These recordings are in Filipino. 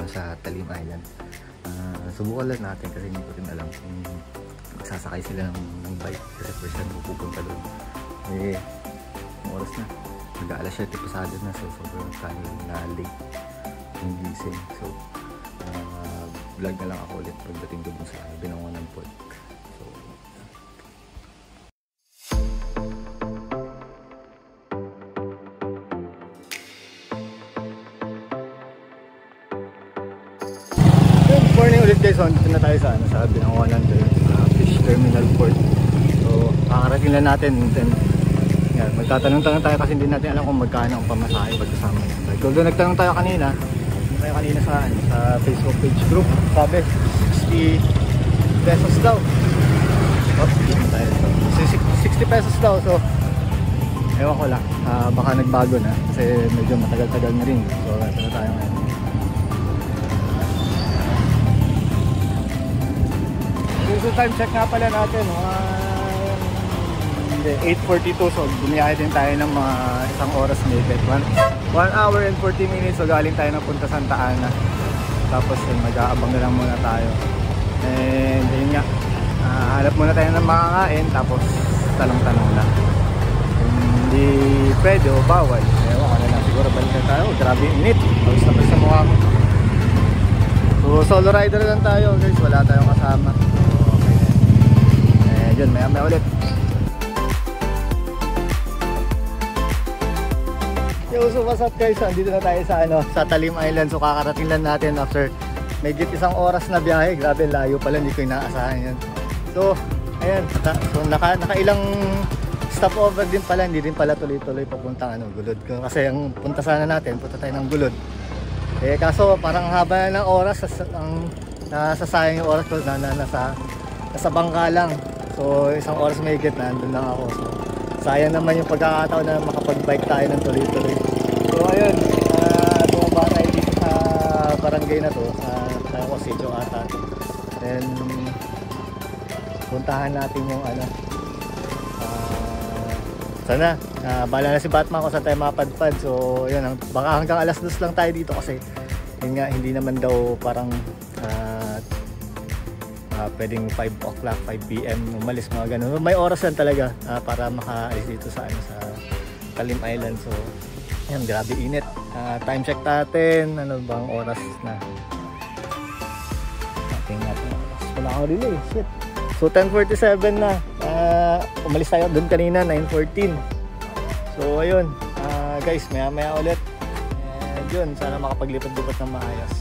sa Talim Island. Subukan lang natin kasi hindi ko rin alam kung magsasakay sila ng bike kasi first time pupunta doon. Oras na, mag-aalas 7 pasado na, so sobrang tayo na late yung gising. So vlog na lang ako ulit pagdating doon sa Binangonan Port. So good morning ulit guys. So dito na tayo sa Binangonan Fish Terminal Port. So kakarating lang natin, then yan, magtatanong-tanong tayo kasi hindi natin alam kung magkano ang pamasahe pagkasama ng bike. Although nagtanong tayo kanina sa Facebook page group, sabi 60 pesos daw. So 60 pesos daw. So ewan ko lang, baka nagbago na kasi medyo matagal-tagal na rin. So ito na tayo ngayon. So time check nga pala natin, 8:42, so bumiyahe din tayo ng mga isang oras maybe 1 hour and 40 minutes. So galing tayo ng punta Santa Ana, tapos mag-aabang na lang muna tayo, and yun nga, hanap muna tayo ng makakain, tapos tanong-tanong lang kung hindi pwede o bawal, ewan ko na lang, siguro balik na tayo. Grabe yung init, pagos na sa mukha ko. So solo rider lang tayo guys, wala tayong kasama. So okay na yun, maya ulit. Yo, so what's up guys? Andito na tayo sa Talim Island. So kakarating lang natin after medyo isang oras na biyahe. Grabe, layo pala, hindi ko inaasahan yan. So ayan, so nakailang stopover din pala, hindi din pala tuloy-tuloy papuntang Gulod. Kasi ang punta sana natin, punta tayo ng Gulod. Kaso parang haba na ng oras, nasasayang yung oras ko, nasa bangka lang. So isang oras may higit, nandun lang ako. So sayang naman yung pagkakataon na makapag-bike tayo ng tuloy-tuloy. So ayun, bumaba tayo dito sa barangay na to, sa Cosidyo ata. Then puntahan natin yung sana bahala na si Batman kung saan tayo mapadpad. So yun, baka hanggang alas 2 lang tayo dito kasi yun nga, hindi naman daw parang pwedeng 5 o'clock, 5 PM umalis, mga ganun. May oras lang talaga para makaalis dito sa Talim Island. So yan, grabe init. Time check natin, ano bang oras na? Natin oras, wala akong relay, shit. So 10:47 na. Umalis tayo doon kanina 9:14. So ayun, guys, maya ulit. And yun, sana makapaglipad-lipat ng maayos.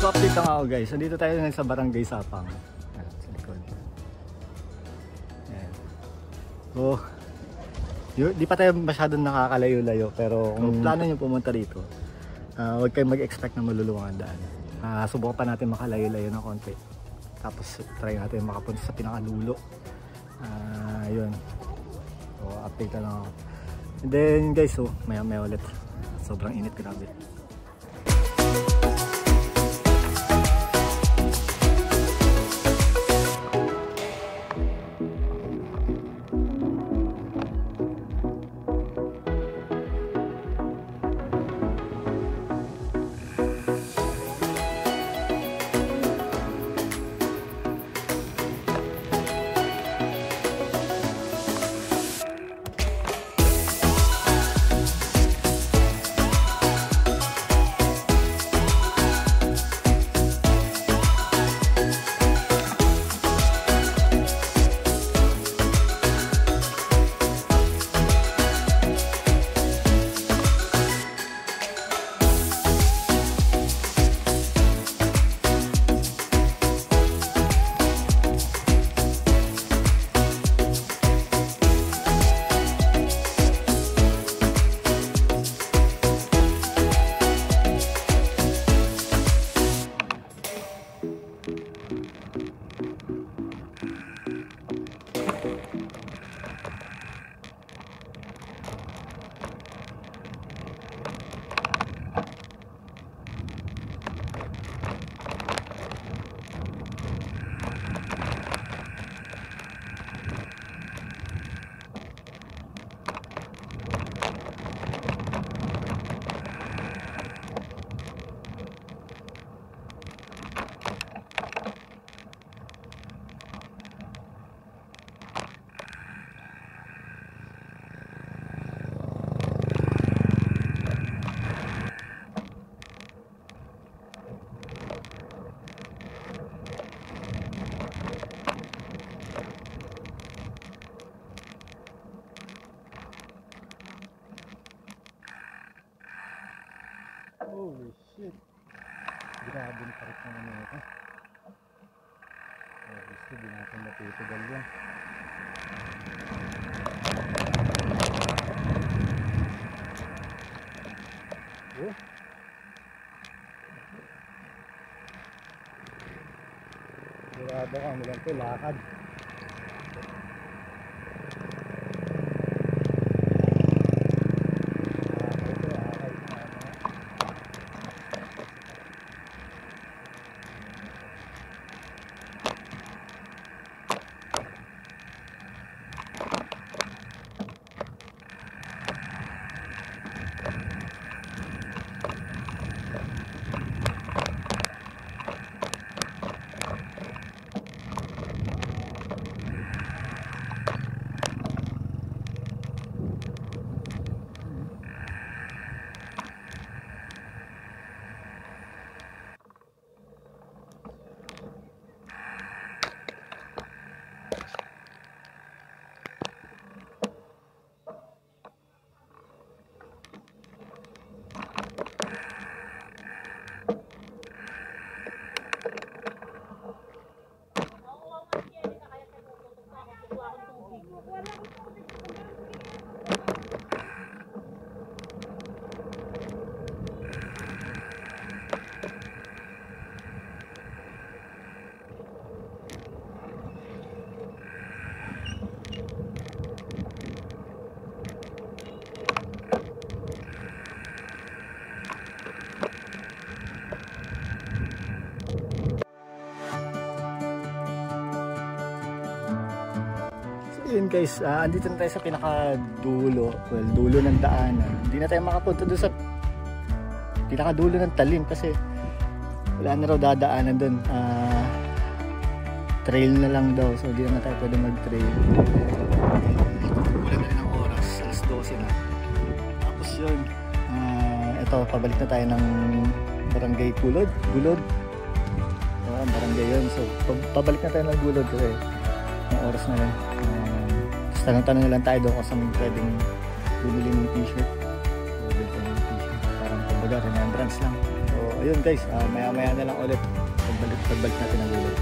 Mag-update lang ako guys. So dito tayo ngayon sa Barangay Sapang. Ayan, sa likod. Ayan. So, di pa tayo masyadong nakakalayo-layo. Pero kung plano nyo pumunta dito, huwag kayong mag-expect na maluluwang ang daan. Subukan pa natin makalayo-layo ng konti. Tapos try natin makapunta sa pinakadulo. Yun. So, update na lang ako. And then guys, so maya-maya ulit. Sobrang init, grabe. Holy shit. Grabe yung parit na naman ito. Gusto din natin natutugal yan. Grabe ka, nilang ito, lakad. Yun guys, andito na tayo sa pinakadulo, well, dulo ng daanan. Hindi na tayo makapunta doon sa pinakadulo ng talim kasi wala na raw dadaanan doon. Trail na lang daw, so hindi na tayo pwede mag-trail. Wala na rin ang oras, alas 12 na. Tapos yun, ito, pabalik na tayo ng Barangay Gulod. Barangay yun, so pabalik na tayo ng Gulod kasi ang oras na yun. Tanong-tanong na lang tayo doon kung saan pwedeng bumili ng t-shirt. So, dito ng t-shirt. Parang kumbaga, remembrance lang. So, ayun guys, maya maya na lang ulit pagbalik natin ng gulay.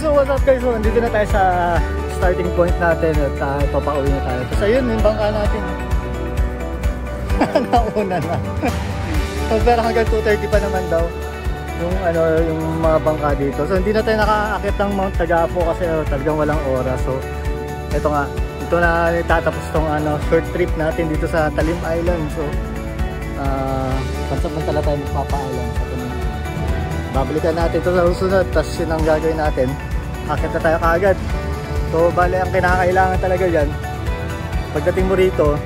So what's up guys, so nandito na tayo sa starting point natin at papauwi na tayo. Tapos ayun, yung bangka natin nauna na. Pero hanggang 2:30 pa naman daw yung yung mga bangka dito. So hindi na tayo nakaakyat ng Mount Tagapo kasi talagang walang oras. So ito nga, ito na itatapos tong short trip natin dito sa Talim Island. So pansamantala tayo magpapaalam sa Talim. Babalikan natin ito sa susunod, tapos yun ang gagawin natin. Akit na tayo kaagad. So bale, ang kinakailangan talaga dyan pagdating mo rito,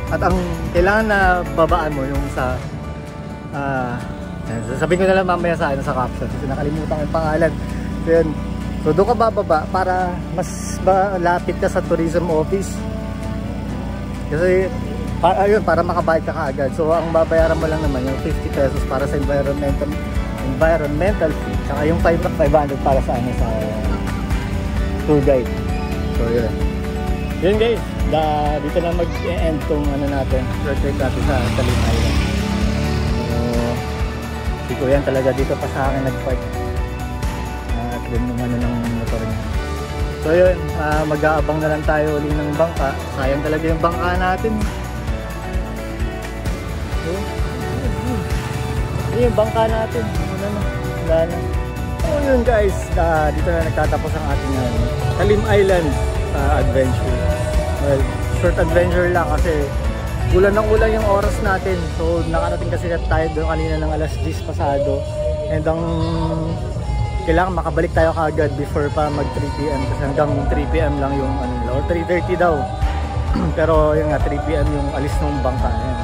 at ang kailangan na babaan mo yung sa sasabihin ko na lang mamaya sa caption kasi nakalimutan ko yung pangalan. So yun, so doon ka bababa para mas malapit ka sa tourism office kasi para makabayad ka kaagad. So ang babayaran mo lang naman yung 50 pesos para sa environmental fee, saka yung 500 para sa sa tour guide. So yun guys, dito na mag-end tong natin, short trip natin sa Talim Island. So si Kuya talaga dito pa sa akin nag-park at din naman ng motor niya. So yun, mag-aabang na lang tayo uli ng bangka. Sayang talaga yung bangka natin. So yun yung bangka natin, wala na. So yun guys, dito na nagtatapos ang ating Talim Island adventure. Well, short adventure lang kasi ulan ng ulan yung oras natin. So nakarating kasi tayo doon kanina ng alas 10 pasado. And ang kailangan makabalik tayo kaagad before pa mag 3 PM kasi hanggang 3 PM lang yung or 3:30 daw. Pero yung 3 PM yung alis ng bangka. Ayan.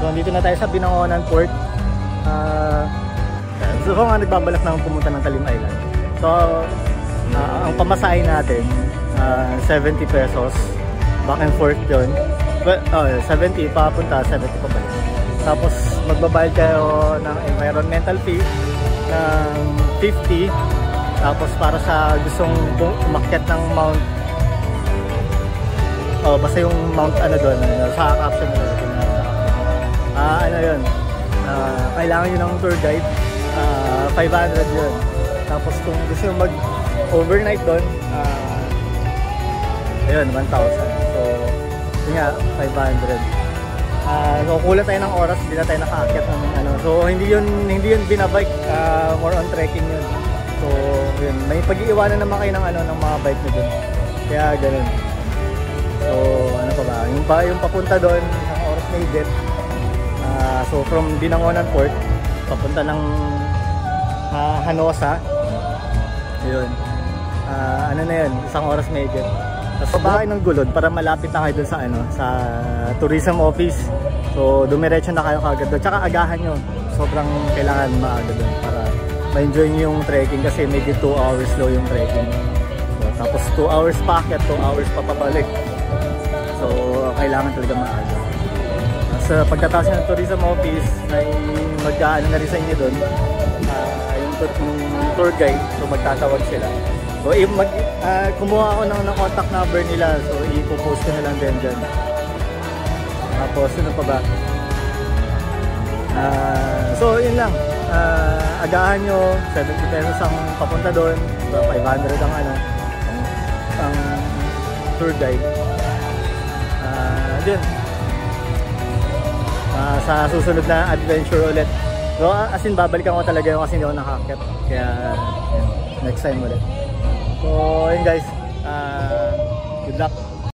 So dito na tayo sa Binangonan Port. So kung nagbabalak na pumunta ng Talim Island, so ang pamasahe natin 70 pesos back and forth yun. But, 70 papunta, 70 pabalik. Tapos magbabayad kayo ng environmental fee ng 50. Tapos para sa gustong umakyat ng Mount, basta yung Mount doon sa caption yun, kailangan yun ng tour guide, 500 yun. Tapos kung gusto yung mag overnight doon, ayun, 1,000. So yun nga, 500. So kulang tayo ng oras, hindi na tayo nakaakyat ng so hindi yun binabike, more on trekking yun. So, yun, may pag-iiwanan naman kayo ng ano ng mga bike nyo dun. Kaya ganun. So, ano pa ba? Yung papunta doon, ng oras na higit. So, from Binangonan Port, papunta ng Hanosa. Yun. Ano na yun, isang oras na higit. Tapos pabahay ng Gulod para malapit na kayo dun sa ano, sa tourism office. So, dumiretso na kayo kagad doon. Tsaka agahan nyo. Sobrang kailangan maaga doon para ma-enjoy nyo yung trekking kasi medyo 2 hours low yung trekking. So, tapos 2 hours pa akyat, 2 hours pa pabalik. So, kailangan talaga maaga. Sa pagkatapos ng tourism office, may mag-aano na rin sa inyo doon. Yung tour guide, so magtatawag sila. So, kumuha ako ng contact number nila. So, ipopost ko na lang din dyan. Tapos, ano pa ba? So, yun lang. Agahan nyo, 70 pesos ang papunta doon. So, 500 ang ano, ang tour guide. Yun. Sa susunod na adventure ulit. So, as in, babalikan ko talaga yung kasi hindi ako nakakit. Kaya, yun, next time ulit. So, yun guys. Good luck.